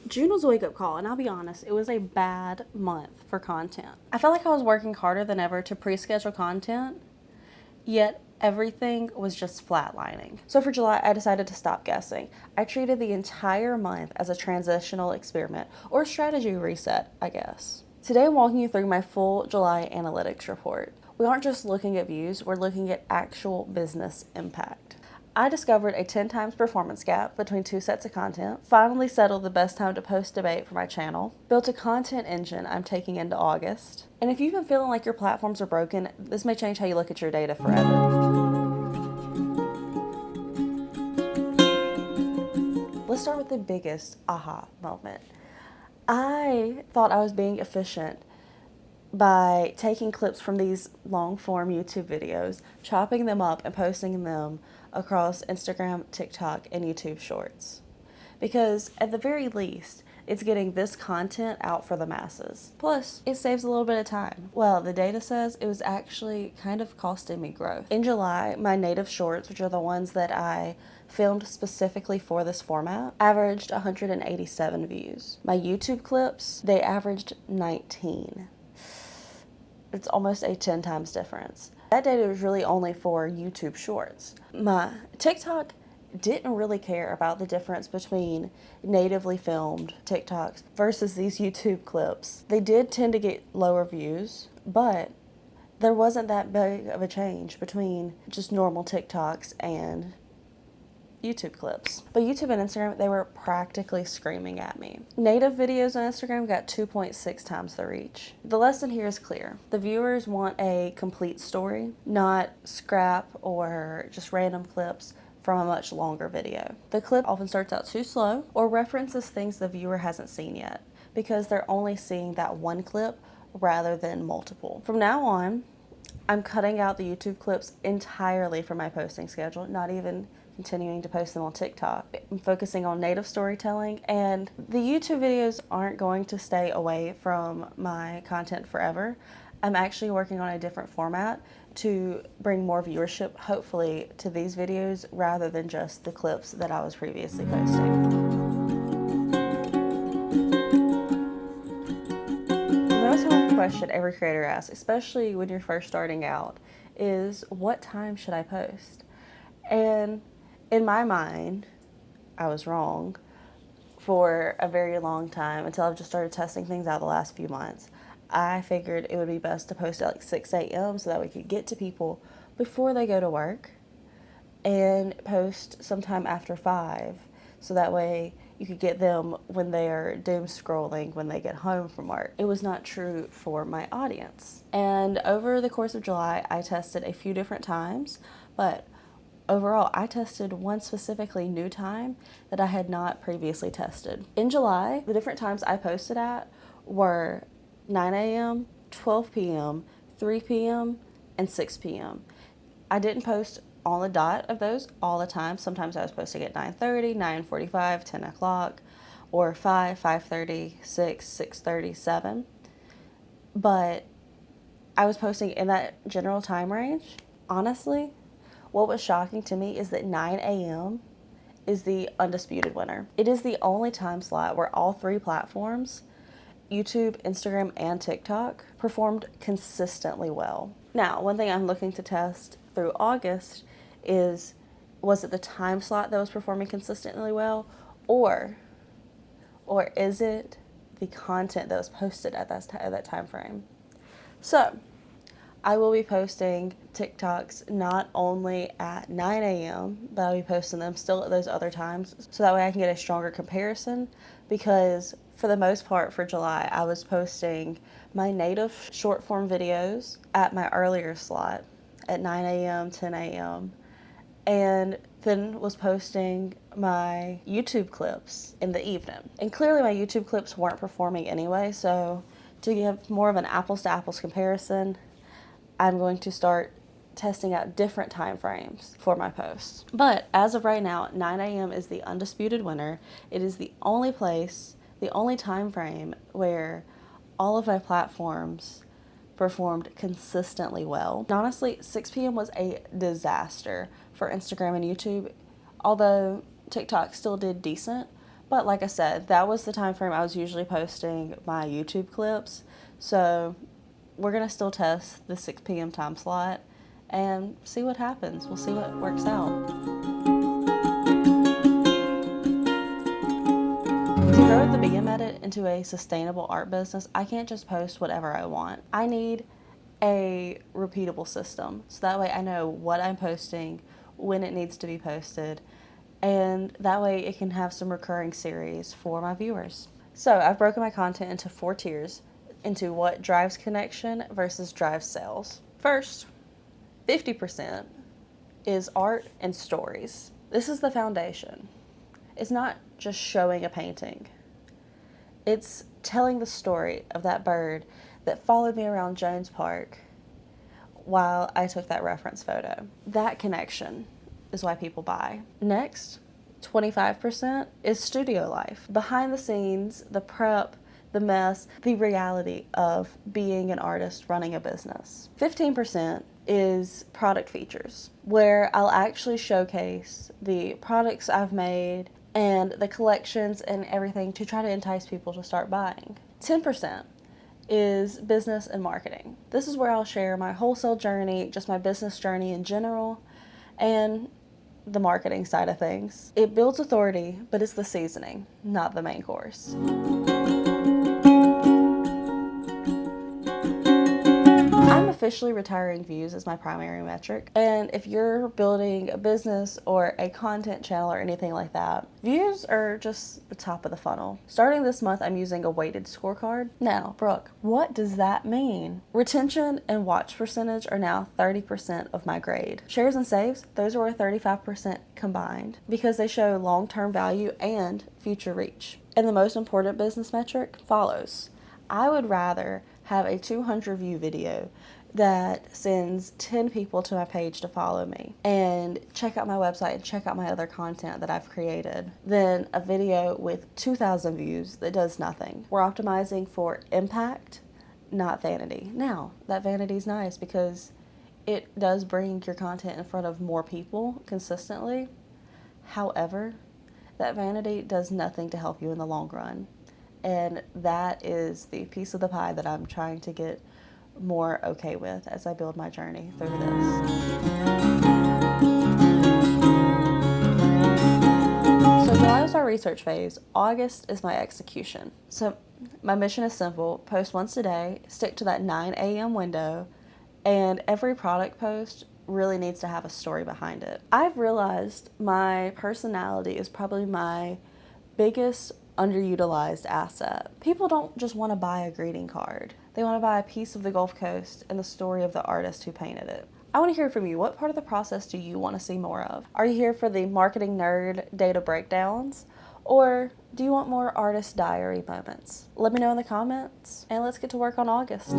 June was a wake-up call, and I'll be honest, it was a bad month for content. I felt like I was working harder than ever to pre-schedule content, yet everything was just flatlining. So for July, I decided to stop guessing. I treated the entire month as a transitional experiment, or a strategy reset, I guess. Today, I'm walking you through my full July analytics report. We aren't just looking at views, we're looking at actual business impact. I discovered a 10 times performance gap between two sets of content, finally settled the best time to post debate for my channel, built a content engine I'm taking into August. And if you've been feeling like your platforms are broken, this may change how you look at your data forever. Let's start with the biggest aha moment. I thought I was being efficient by taking clips from these long form YouTube videos, chopping them up, and posting them across Instagram, TikTok, and YouTube Shorts. Because at the very least, it's getting this content out for the masses. Plus, it saves a little bit of time. Well, the data says it was actually kind of costing me growth. In July, my native shorts, which are the ones that I filmed specifically for this format, averaged 187 views. My YouTube clips, they averaged 19. It's almost a 10 times difference. That data was really only for YouTube Shorts. My TikTok didn't really care about the difference between natively filmed TikToks versus these YouTube clips. They did tend to get lower views, but there wasn't that big of a change between just normal TikToks and YouTube clips. But YouTube and Instagram, they were practically screaming at me. Native videos on Instagram got 2.6 times the reach. The lesson here is clear. The viewers want a complete story, not scrap or just random clips from a much longer video. The clip often starts out too slow or references things the viewer hasn't seen yet because they're only seeing that one clip rather than multiple. From now on, I'm cutting out the YouTube clips entirely from my posting schedule, not even continuing to post them on TikTok. I'm focusing on native storytelling, and the YouTube videos aren't going to stay away from my content forever. I'm actually working on a different format to bring more viewership, hopefully, to these videos rather than just the clips that I was previously posting. The most common question every creator asks, especially when you're first starting out, is what time should I post? And in my mind, I was wrong for a very long time until I've just started testing things out the last few months. I figured it would be best to post at like 6 a.m. so that we could get to people before they go to work, and post sometime after 5 so that way you could get them when they are doom scrolling when they get home from work. It was not true for my audience. And over the course of July, I tested a few different times, but overall, I tested one specifically new time that I had not previously tested. In July, the different times I posted at were 9 a.m., 12 p.m., 3 p.m., and 6 p.m. I didn't post on the dot of those all the time. Sometimes I was posting at 9:30, 9:45, 10 o'clock, or 5, 5:30, 6, 6:30, 7. But I was posting in that general time range. Honestly, what was shocking to me is that 9 a.m. is the undisputed winner. It is the only time slot where all three platforms, YouTube, Instagram, and TikTok, performed consistently well. Now, one thing I'm looking to test through August is, was it the time slot that was performing consistently well, or is it the content that was posted at that time frame? So, I will be posting TikToks not only at 9 a.m., but I'll be posting them still at those other times so that way I can get a stronger comparison, because for the most part for July, I was posting my native short form videos at my earlier slot at 9 a.m., 10 a.m., and then was posting my YouTube clips in the evening. And clearly my YouTube clips weren't performing anyway, so to give more of an apples to apples comparison, I'm going to start testing out different time frames for my posts. But as of right now, 9 a.m. is the undisputed winner. It is the only place, the only time frame where all of my platforms performed consistently well. And honestly, 6 p.m. was a disaster for Instagram and YouTube, although TikTok still did decent, But like I said, that was the time frame I was usually posting my YouTube clips. So we're going to still test the 6 p.m. time slot and see what happens. We'll see what works out. To grow the BM Edit into a sustainable art business, I can't just post whatever I want. I need a repeatable system, so that way I know what I'm posting, when it needs to be posted, and that way it can have some recurring series for my viewers. So I've broken my content into 4 tiers, into what drives connection versus drives sales. First, 50% is art and stories. This is the foundation. It's not just showing a painting. It's telling the story of that bird that followed me around Jones Park while I took that reference photo. That connection is why people buy. Next, 25% is studio life. Behind the scenes, the prep, the mess, the reality of being an artist running a business. 15% is product features, where I'll actually showcase the products I've made and the collections and everything to try to entice people to start buying. 10% is business and marketing. This is where I'll share my wholesale journey, just my business journey in general, and the marketing side of things. It builds authority, but it's the seasoning, not the main course. I'm officially retiring views as my primary metric, and if you're building a business or a content channel or anything like that, views are just the top of the funnel. Starting this month, I'm using a weighted scorecard. Now, Brooke, what does that mean? Retention and watch percentage are now 30% of my grade. Shares and saves, those were 35% combined because they show long-term value and future reach. And the most important business metric follows. I would rather have a 200 view video that sends 10 people to my page to follow me and check out my website and check out my other content that I've created than a video with 2,000 views that does nothing. We're optimizing for impact, not vanity. Now, that vanity is nice because it does bring your content in front of more people consistently. However, that vanity does nothing to help you in the long run. And that is the piece of the pie that I'm trying to get more okay with as I build my journey through this. So July was my research phase. August is my execution. So my mission is simple. Post once a day, stick to that 9 a.m. window, and every product post really needs to have a story behind it. I've realized my personality is probably my biggest underutilized asset. People don't just want to buy a greeting card. They want to buy a piece of the Gulf Coast and the story of the artist who painted it. I want to hear from you. What part of the process do you want to see more of? Are you here for the marketing nerd data breakdowns? Or do you want more artist diary moments? Let me know in the comments, and let's get to work on August.